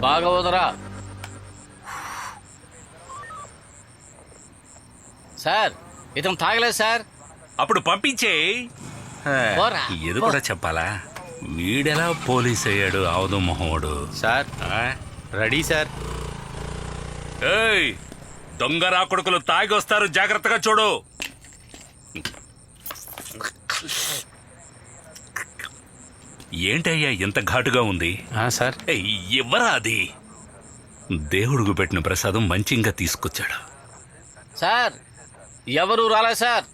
భాగవతరా sir, ఇతను తాగలేదు sir. అప్పుడు పంపించే. ఇది కూడా చెప్పాలా? వీడెలా పోలీస్ అయ్యాడు అవధు మొహోడు? Sir ready sir. ఏయ్, దొంగ రాకొడుకులు తాగి వస్తారు, జాగ్రత్తగా చూడు. ఏంటయ్యా ఇంత ఘాటుగా ఉంది? సార్ ఎవరా అది? దేవుడుకు పెట్టిన ప్రసాదం మంచిగా తీసుకొచ్చాడు. సార్ ఎవరు రాలేదు సార్.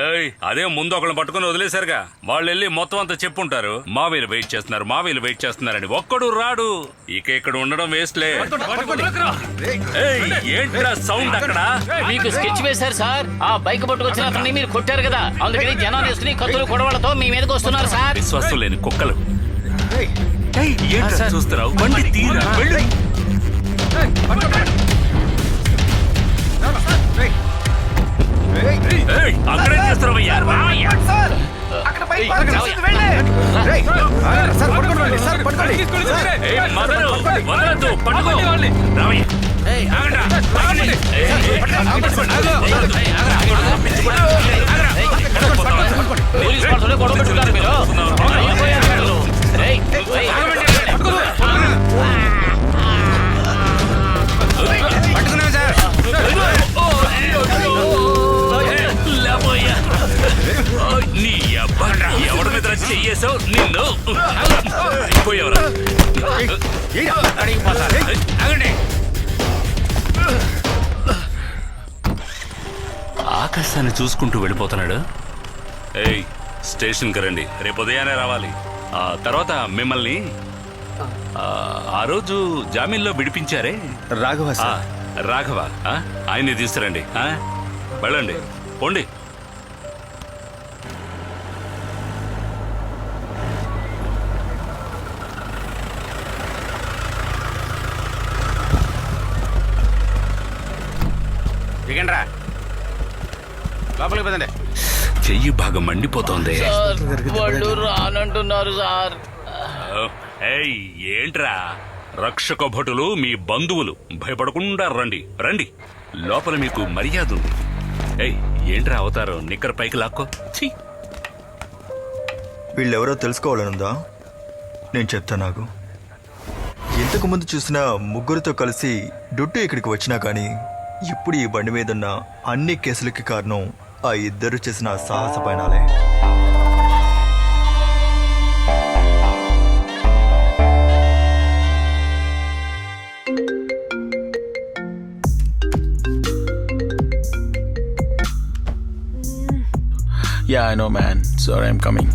ఏయ్, అదే ముందు ఒకళ్ళని పట్టుకుని వదిలేశారుగా. వాళ్ళు వెళ్ళి మొత్తం అంతా చెప్పుంటారు, మావీలు వెయిట్ చేస్తున్నారు, మావీలు వెయిట్ చేస్తున్నారని. ఒక్కడు రాడు. ఇక ఇక్కడ ఉండడం వేస్ట్లే. ఏంట్రా సౌండ్ అక్కడ? మీకు స్కెచ్ వేశారు సార్. ఆ బైక్ పట్టుకొచ్చిన అతన్ని మీరు కొట్టారు కదా, అందుకని జనాలు వేసుకుని కత్తులు కొడవలతో మీ మీదకి వస్తున్నారు సార్. విశ్వాసం లేని కుక్కలు. చూస్తున్నావు? బండి తీరా. అక్కడే చేస్తున్నావయ్యా. గొడవ పెట్టుకుంటారు మీరు. నీ అబ్బా, ఎవరి మీద చెయ్యేసావు? నిన్ను పోయేవరా? ఆకాశాన్ని చూసుకుంటూ వెళ్ళిపోతున్నాడు. ఏయ్, స్టేషన్కి రండి, రేపు ఉదయాన్నే రావాలి. ఆ తర్వాత మిమ్మల్ని ఆ రోజు జామీన్లో విడిపించారే రాఘవ ఆ, సార్. రాఘవ, ఆయన్ని తీసుకురండి. వెళ్ళండి, పోండి. దిగండ్రా, లోపలికి పదండి. చెయ్యి బాగా మండిపోతోంది. సార్ వాళ్ళు రానంటున్నారు సార్. ఏయ్, ఏంట్రా? రక్షక భటులు మీ బంధువులు, భయపడకుండా రండి రండి, లోపల మీకు మర్యాద ఉంది. ఏయ్, ఏంట్రా అవతారం? నిక్కర పైకి లాక్కో. ఛీ! వీళ్ళెవరో తెలుసుకోవాలనుందా? నేను చెప్తా. నాకు ఇంతకు ముందు చూసిన ముగ్గురితో కలిసి డుట్టు ఇక్కడికి వచ్చినా కానీ ఇప్పుడు ఈ బండి మీద ఉన్న అన్ని కేసులకి కారణం ఆ ఇద్దరు చేసిన సాహస పయనాలే. Yeah, I know, man. Sorry, I'm coming.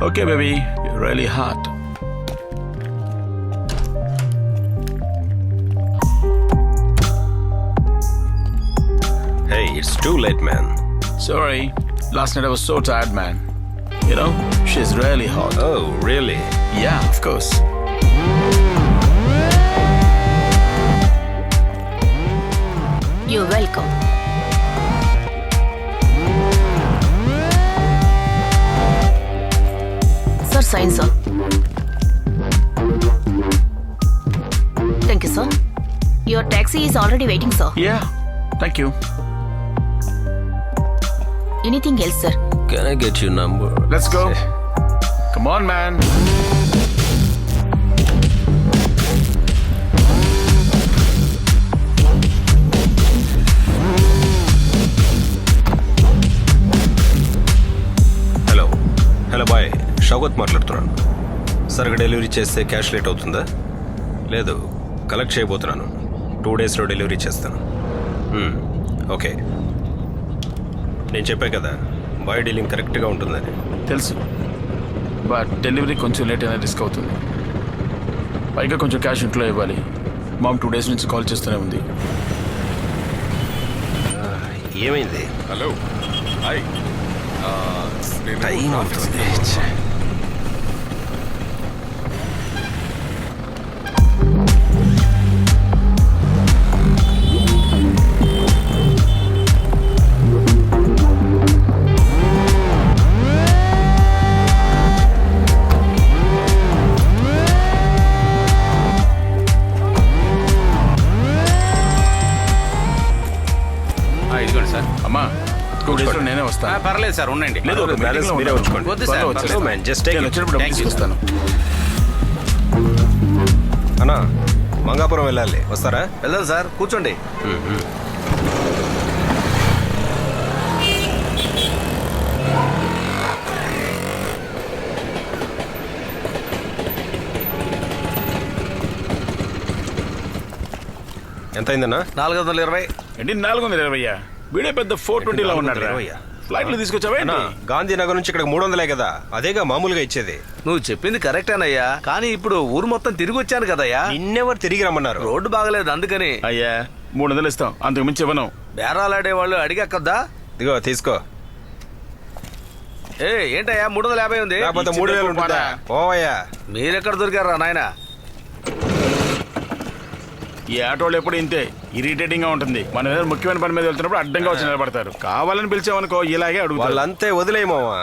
Okay, baby. You're really hot. Hey, it's too late, man. Sorry. Last night I was so tired, man. You know, she's really hot. Oh, really? Yeah, of course. You're welcome. Sir, sign, sir. Thank you, sir. Your taxi is already waiting, sir. Yeah, thank you. Anything else, sir? Can I get your number? Let's go. Come on, man. Hello boy, Shaukat మాట్లాడుతున్నాను. సరుకు delivery చేస్తే cash late అవుతుందా? లేదు, collect చేయబోతున్నాను. 2 డేస్లో delivery చేస్తాను. Okay. నేను చెప్పా కదా, బాయ్ డీలింగ్ కరెక్ట్గా ఉంటుందని. తెలుసు, బట్ డెలివరీ కొంచెం లేట్ అయినా రిస్క్ అవుతుంది. పైగా కొంచెం క్యాష్ ఇంట్లో ఇవ్వాలి. మామ్ 2 డేస్ నుంచి కాల్ చేస్తూనే ఉంది. ఏమైంది? Hello, hi. టైం అవుతుంది. ఇదిగోండి సార్. అమ్మా, 2 డేస్లో నేనే వస్తాను. పర్లేదు సార్, ఉండండి. లేదు, బ్యాలెన్స్ మీరే ఉంచుకోండి. వద్దు sir, No, man, just take నేను it. వచ్చినప్పుడు డబ్బులు Thank you, తీసుకొస్తాను. అన్నా, మంగాపురం వెళ్ళాలి, వస్తారా? వెళ్దాం సార్, కూర్చోండి. ఎంత అయిందన్నా? 420. ఏంటి 420? వీడే పెద్ద 420లో ఉన్నాడు. 420. ఫ్లైట్లో తీసుకొచ్చావా అన్నా, ఏంటి? గాంధీనగర్ నుంచి ఇక్కడికి 300 కదా, అదేగా మామూలుగా ఇచ్చేది. నువ్వు చెప్పింది కరెక్టేనయ్యా, కానీ ఇప్పుడు ఊరు మొత్తం తిరిగి వచ్చాను కదయ్యా. నిన్నెవరు తిరిగి రమ్మన్నారు? రోడ్డు బాగలేదు అందుకని. అయ్యా, 300 ఇస్తాం, అంతకు మించి ఇవ్వను. బేరాలాడే వాళ్ళు అడిగక్కద్దా? ఇదిగో తీసుకో. ఏంటయ్యా 350 ఉంది. లేకపోతే 3000 ఉంటుందా? పోవయ్యా. మీరెక్కడ దొరికారా నాయన? ఈ ఆటోలు ఎప్పుడు ఇంతే ఇరిటేటింగ్ గా ఉంటుంది. మన ఏదైనా ముఖ్యమైన పని మీద వెళ్తున్నప్పుడు అడ్డంగా వచ్చి నిలబడతారు. కావాలని పిలిచామనుకో ఇలాగే అడుగుతారు. వాళ్ళంతే, వదిలేయమావా.